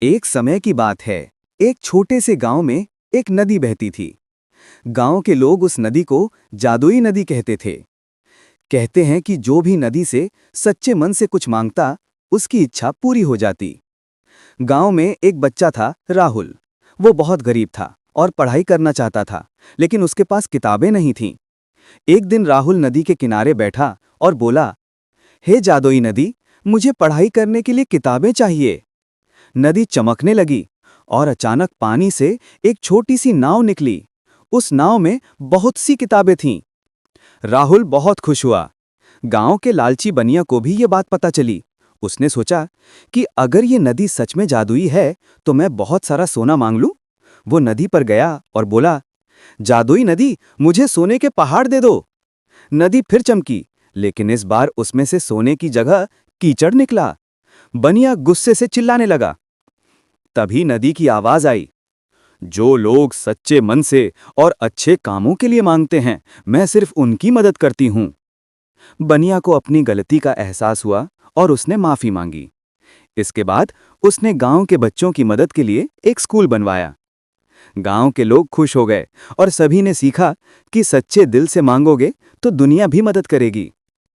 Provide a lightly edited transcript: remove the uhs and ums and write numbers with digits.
एक समय की बात है। एक छोटे से गांव में एक नदी बहती थी। गांव के लोग उस नदी को जादुई नदी कहते थे। कहते हैं कि जो भी नदी से सच्चे मन से कुछ मांगता, उसकी इच्छा पूरी हो जाती। गांव में एक बच्चा था, राहुल। वो बहुत गरीब था और पढ़ाई करना चाहता था, लेकिन उसके पास किताबें नहीं थीं। एक दिन राहुल नदी के किनारे बैठा और बोला, हे जादुई नदी, मुझे पढ़ाई करने के लिए किताबें चाहिए। नदी चमकने लगी और अचानक पानी से एक छोटी सी नाव निकली। उस नाव में बहुत सी किताबें थीं। राहुल बहुत खुश हुआ। गांव के लालची बनिया को भी ये बात पता चली। उसने सोचा कि अगर ये नदी सच में जादुई है तो मैं बहुत सारा सोना मांग लूं। वो नदी पर गया और बोला, जादुई नदी, मुझे सोने के पहाड़ दे दो। नदी फिर चमकी, लेकिन इस बार उसमें से सोने की जगह कीचड़ निकला। बनिया गुस्से से चिल्लाने लगा। तभी नदी की आवाज आई, जो लोग सच्चे मन से और अच्छे कामों के लिए मांगते हैं, मैं सिर्फ उनकी मदद करती हूं। बनिया को अपनी गलती का एहसास हुआ और उसने माफी मांगी। इसके बाद उसने गांव के बच्चों की मदद के लिए एक स्कूल बनवाया। गांव के लोग खुश हो गए और सभी ने सीखा कि सच्चे दिल से मांगोगे तो दुनिया भी मदद करेगी।